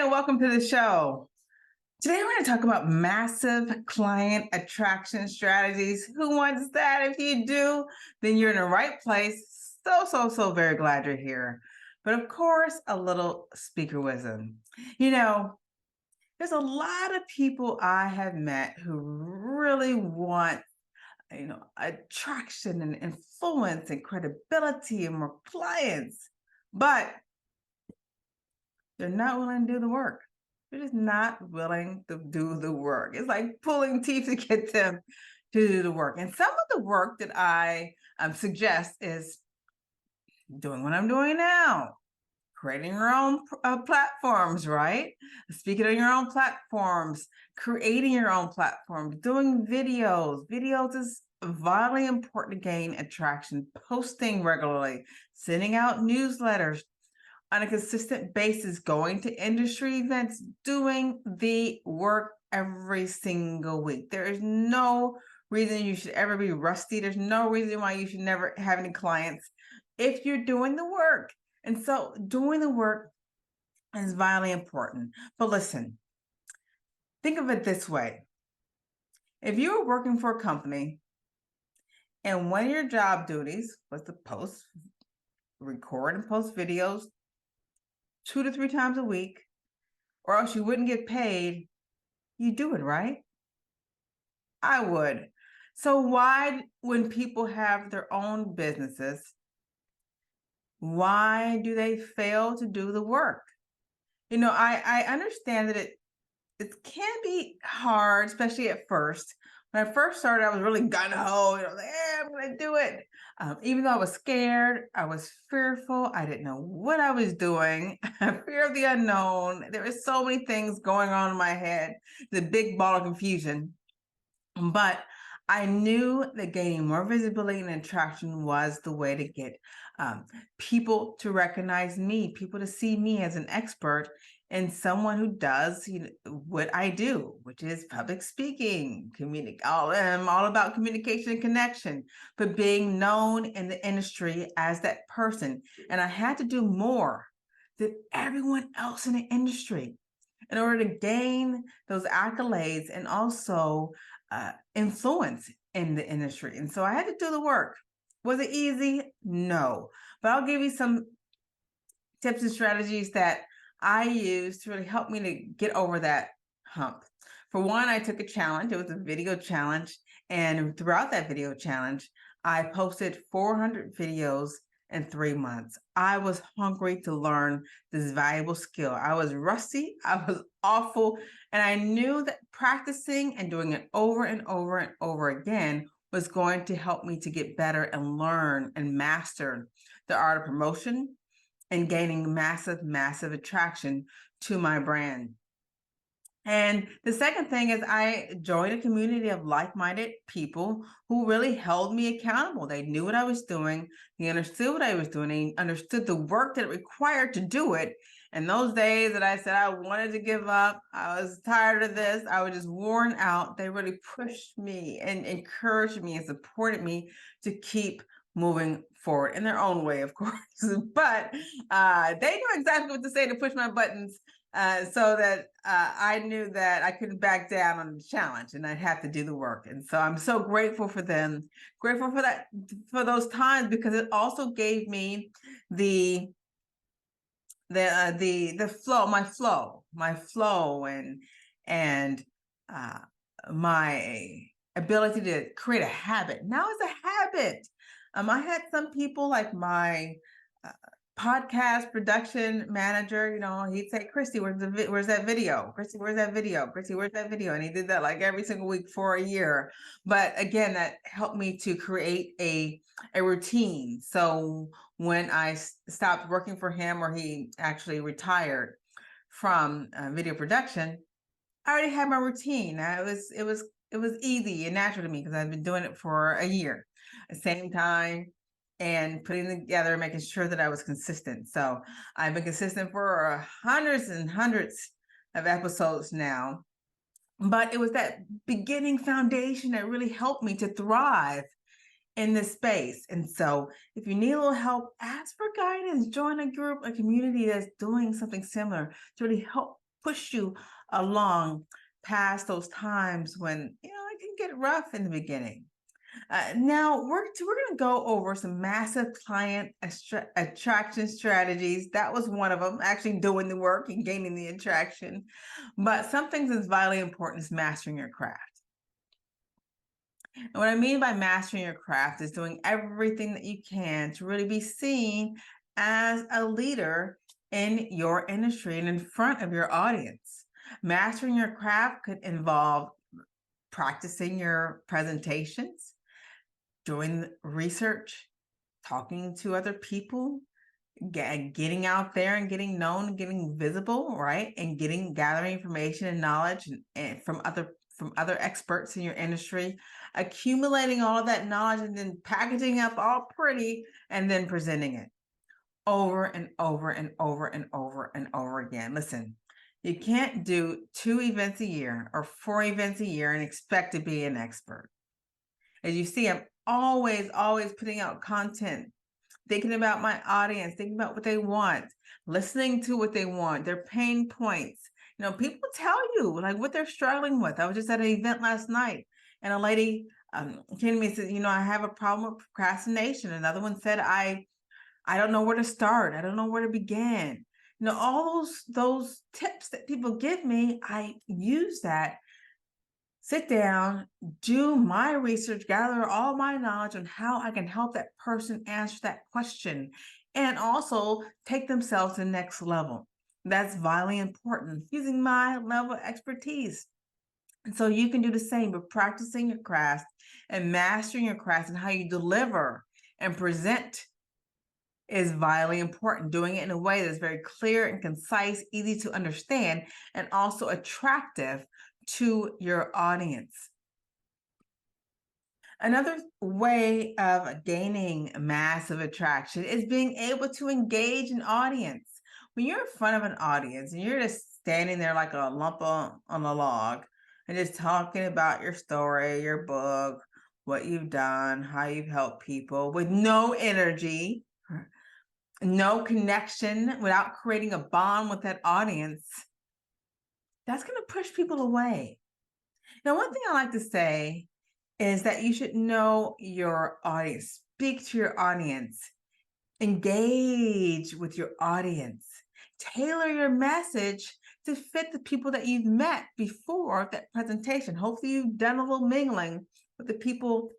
and welcome to the show. Today, we're going to talk about massive client attraction strategies. Who wants that? If you do, then you're in the right place. So very glad you're here. But of course, a little speaker wisdom. There's a lot of people I have met who really want, attraction and influence and credibility and more clients, but they're not willing to do the work. They're just not willing to do the work. It's like pulling teeth to get them to do the work. And some of the work that I suggest is doing what I'm doing now, creating your own platforms, right? Speaking on your own platforms, creating your own platforms, doing videos. Videos is vitally important to gain attraction, posting regularly, sending out newsletters on a consistent basis, going to industry events, doing the work every single week. There is no reason you should ever be rusty. There's no reason why you should never have any clients if you're doing the work. And so doing the work is vitally important. But listen, think of it this way. If you were working for a company and one of your job duties was to record and post videos 2 to 3 times a week, or else you wouldn't get paid, you do it, right? I would. So why, when people have their own businesses, why do they fail to do the work? I understand that it can be hard, especially at first. When I first started, I was really gung-ho, I'm going to do it. Even though I was scared, I was fearful. I didn't know what I was doing. Fear of the unknown. There were so many things going on in my head, the big ball of confusion. But I knew that gaining more visibility and attraction was the way to get people to recognize me, people to see me as an expert and someone who does what I do, which is public speaking, I'm all about communication and connection, but being known in the industry as that person. And I had to do more than everyone else in the industry in order to gain those accolades and also influence in the industry. And so I had to do the work. Was it easy? No. But I'll give you some tips and strategies that I used to really help me to get over that hump. For one, I took a challenge. It was a video challenge. And throughout that video challenge, I posted 400 videos in 3 months. I was hungry to learn this valuable skill. I was rusty. I was awful. And I knew that practicing and doing it over and over and over again was going to help me to get better and learn and master the art of promotion and gaining massive attraction to my brand. And the second thing is I joined a community of like-minded people who really held me accountable. They knew what I was doing. They understood what I was doing. They understood the work that it required to do it. And those days that I said I wanted to give up, I was tired of this, I was just worn out, they really pushed me and encouraged me and supported me to keep moving forward in their own way, of course. But they knew exactly what to say to push my buttons so that I knew that I couldn't back down on the challenge and I'd have to do the work. And so I'm so grateful for them, grateful for that, for those times, because it also gave me the flow, my flow and my ability to create a habit. Now it's a habit. I had some people like my podcast production manager, he'd say, Christie, where's that video? Christie, where's that video? Christie, where's that video? And he did that like every single week for a year. But again, that helped me to create a routine. So when I stopped working for him, or he actually retired from video production, I already had my routine. It was easy and natural to me because I've been doing it for a year, at the same time, and putting together, making sure that I was consistent. So I've been consistent for hundreds and hundreds of episodes now. But it was that beginning foundation that really helped me to thrive in this space. And so if you need a little help, ask for guidance, join a group, a community that's doing something similar to really help push you along past those times when, it can get rough in the beginning. Now we're going to go over some massive client attraction strategies. That was one of them, actually doing the work and gaining the attraction. But something that's vitally important is mastering your craft. And what I mean by mastering your craft is doing everything that you can to really be seen as a leader in your industry and in front of your audience. Mastering your craft could involve practicing your presentations, doing research, talking to other people, getting out there and getting known, getting visible, right? And gathering information and knowledge and from other experts in your industry, accumulating all of that knowledge and then packaging up all pretty and then presenting it over and over and over and over and over again. Listen, you can't do 2 events a year or 4 events a year and expect to be an expert. As you see, I'm always putting out content, thinking about my audience, thinking about what they want, listening to what they want, their pain points. People tell you like what they're struggling with. I was just at an event last night and a lady came to me and said, I have a problem with procrastination. Another one said, I don't know where to start. I don't know where to begin. All those tips that people give me, I use that. Sit down, do my research, gather all my knowledge on how I can help that person answer that question and also take themselves to the next level. That's vitally important, using my level of expertise. And so you can do the same, but practicing your craft and mastering your craft and how you deliver and present is vitally important. Doing it in a way that's very clear and concise, easy to understand, and also attractive to your audience. Another way of gaining massive attraction is being able to engage an audience. When you're in front of an audience and you're just standing there like a lump on a log and just talking about your story, your book, what you've done, how you've helped people with no energy, no connection, without creating a bond with that audience, that's going to push people away. Now, one thing I like to say is that you should know your audience, speak to your audience, engage with your audience, tailor your message to fit the people that you've met before that presentation. Hopefully you've done a little mingling with the people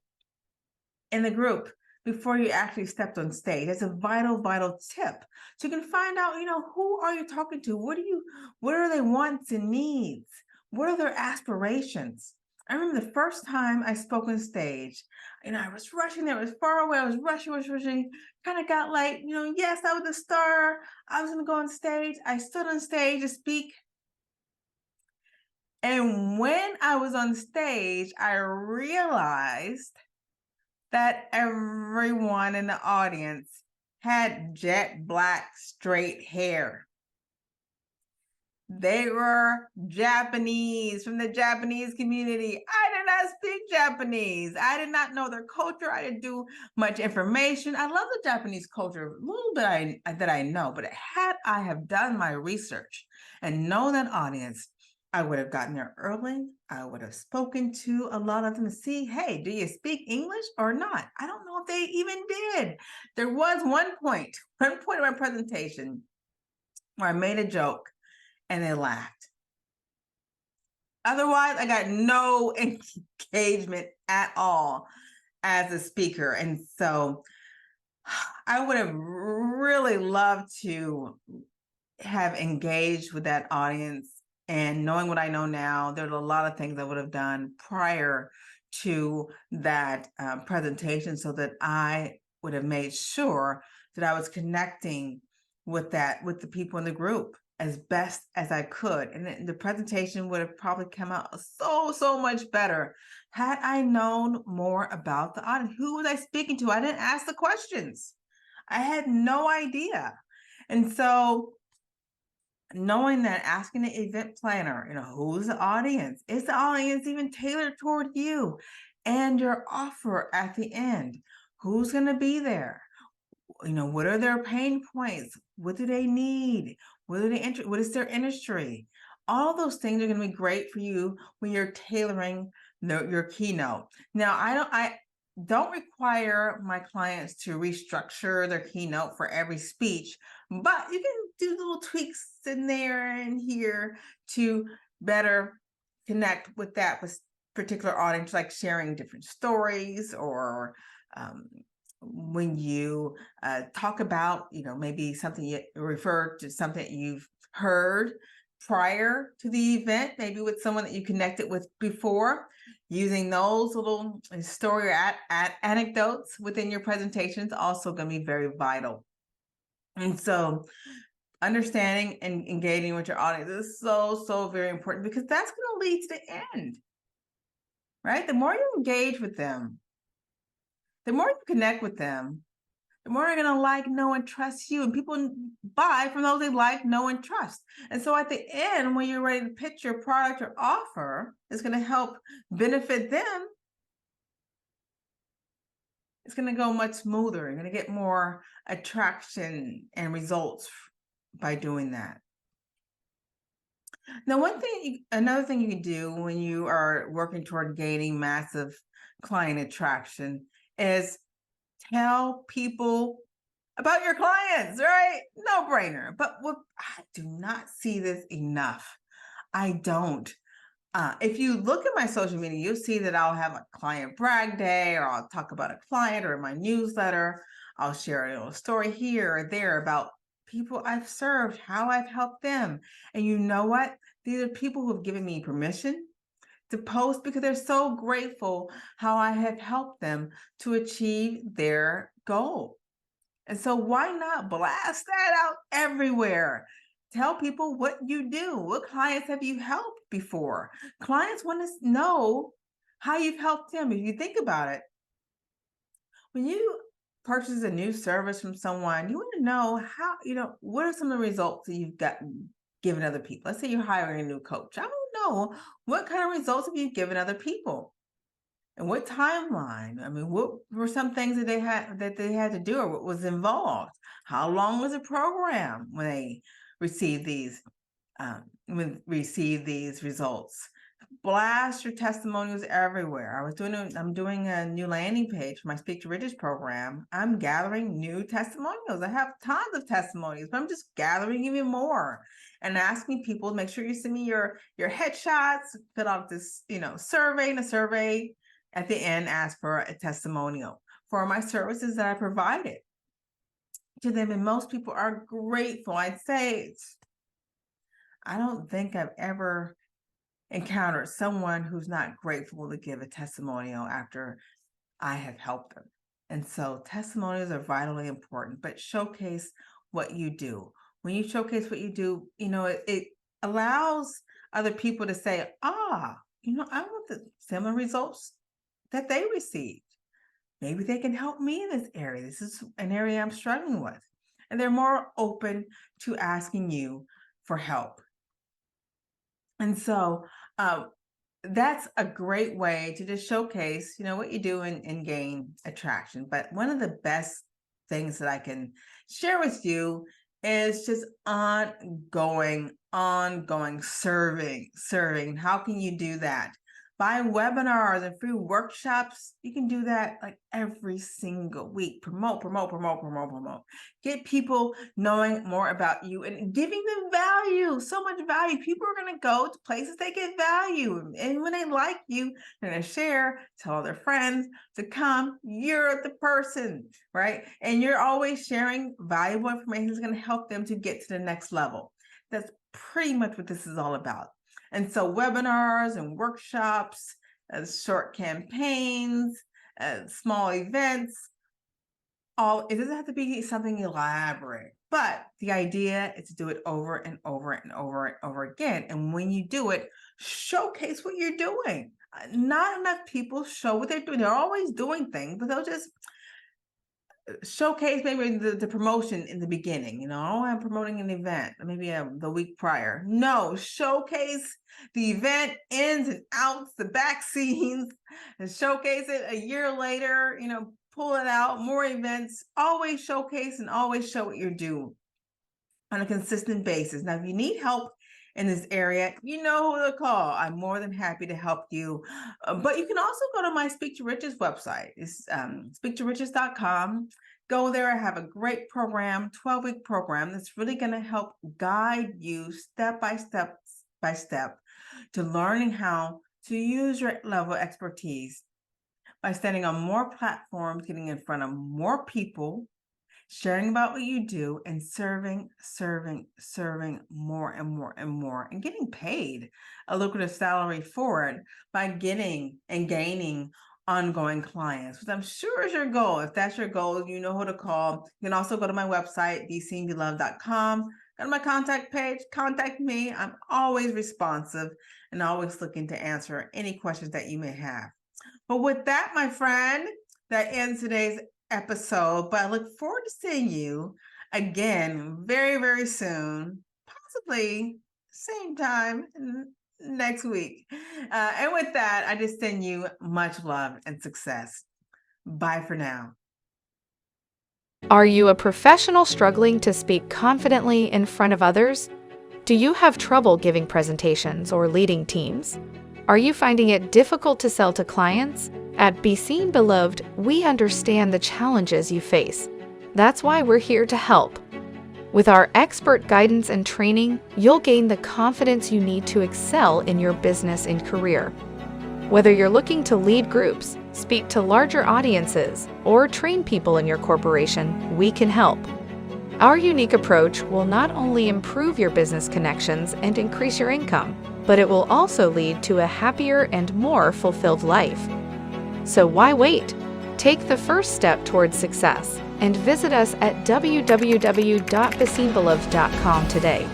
in the group before you actually stepped on stage. That's a vital tip. So you can find out, who are you talking to? What are their wants and needs? What are their aspirations? I remember the first time I spoke on stage, I was rushing there. It was far away. I was rushing, kind of got late. Yes, I was the star. I was going to go on stage. I stood on stage to speak. And when I was on stage, I realized that everyone in the audience had jet black straight hair. They were Japanese, from the Japanese community. I did not speak Japanese. I did not know their culture. I didn't do much information. I love the Japanese culture, a little bit that I know, but had I have done my research and known that audience, I would have gotten there early. I would have spoken to a lot of them to see, hey, do you speak English or not? I don't know if they even did. There was one point in my presentation where I made a joke and they laughed. Otherwise, I got no engagement at all as a speaker. And so I would have really loved to have engaged with that audience. And knowing what I know now, there's a lot of things I would have done prior to that presentation so that I would have made sure that I was connecting with the people in the group as best as I could. And the presentation would have probably come out so much better had I known more about the audience. Who was I speaking to? I didn't ask the questions. I had no idea. And so knowing that, asking the event planner, who's the audience? Is the audience even tailored toward you and your offer at the end? Who's going to be there? What are their pain points? What do they need? What is their industry? All those things are going to be great for you when you're tailoring your keynote. Now, I don't require my clients to restructure their keynote for every speech, but you can do little tweaks in there and here to better connect with that particular audience, like sharing different stories, or when you talk about, maybe something you refer to something that you've heard prior to the event, maybe with someone that you connected with before, using those little story or anecdotes within your presentation is also going to be very vital. And so understanding and engaging with your audience is so very important, because that's going to lead to the end, right? The more you engage with them, the more you connect with them, the more they're going to like, know, and trust you. And people buy from those they like, know, and trust. And so at the end, when you're ready to pitch your product or offer, it's going to help benefit them. It's going to go much smoother. You're going to get more attraction and results by doing that. Now, another thing you can do when you are working toward gaining massive client attraction is tell people about your clients, right? No brainer. But I do not see this enough. I don't. If you look at my social media, you'll see that I'll have a client brag day, or I'll talk about a client, or in my newsletter, I'll share a little story here or there about people I've served, how I've helped them. And you know what? These are people who have given me permission to post, because they're so grateful how I have helped them to achieve their goal. And so why not blast that out everywhere? Tell people what you do. What clients have you helped before? Clients want to know how you've helped them. If you think about it, when you purchase a new service from someone, you want to know how, what are some of the results that you've given other people? Let's say you're hiring a new coach. I don't know, what kind of results have you given other people? And what timeline? I mean, what were some things that they had to do, or what was involved? How long was the program when they received these results? Blast your testimonials everywhere. I'm doing a new landing page for my Speak to Riches program. I'm gathering new testimonials. I have tons of testimonials, but I'm just gathering even more and asking people to make sure you send me your headshots, fill out this, survey. At the end, ask for a testimonial for my services that I provided to them. And most people are grateful. I'd say I don't think I've ever encountered someone who's not grateful to give a testimonial after I have helped them. And so testimonials are vitally important, but showcase what you do. When you showcase what you do, it allows other people to say, I want the similar results that they received. Maybe they can help me in this area. This is an area I'm struggling with. And they're more open to asking you for help. And so that's a great way to just showcase, what you do and gain attraction. But one of the best things that I can share with you is just ongoing serving. How can you do that? By webinars and free workshops. You can do that like every single week. Promote. Get people knowing more about you and giving them value, so much value. People are going to go to places they get value. And when they like you, they're going to share, tell all their friends to come. You're the person, right? And you're always sharing valuable information that's going to help them to get to the next level. That's pretty much what this is all about. And so webinars and workshops, short campaigns, small events, it doesn't have to be something elaborate, but the idea is to do it over and over and over and over again. And when you do it, showcase what you're doing. Not enough people show what they're doing. They're always doing things, but they'll just showcase maybe the promotion in the beginning. I'm promoting an event, maybe the week prior. No, showcase the event ins and outs, the back scenes, and showcase it a year later. Pull it out, more events. Always showcase and always show what you're doing on a consistent basis. Now, if you need help in this area, you know who to call. I'm more than happy to help you. But you can also go to my Speak to Riches website. It's speaktoriches.com. Go there. I have a great program, 12-week program that's really going to help guide you step by step to learning how to use your level of expertise by standing on more platforms, getting in front of more people, sharing about what you do, and serving more and more and more, and getting paid a lucrative salary for it by getting and gaining ongoing clients, which I'm sure is your goal. If that's your goal, you know who to call. You can also go to my website, beseenbeloved.com. Go to my contact page, contact me. I'm always responsive and always looking to answer any questions that you may have. But with that, my friend, that ends today's episode. But I look forward to seeing you again very, very soon, possibly same time next week. And with that, I just send you much love and success. Bye for now. Are you a professional struggling to speak confidently in front of others? Do you have trouble giving presentations or leading teams? Are you finding it difficult to sell to clients? At Be Seen Beloved, we understand the challenges you face. That's why we're here to help. With our expert guidance and training, you'll gain the confidence you need to excel in your business and career. Whether you're looking to lead groups, speak to larger audiences, or train people in your corporation, we can help. Our unique approach will not only improve your business connections and increase your income, but it will also lead to a happier and more fulfilled life. So why wait? Take the first step towards success and visit us at www.beseenbeloved.com today.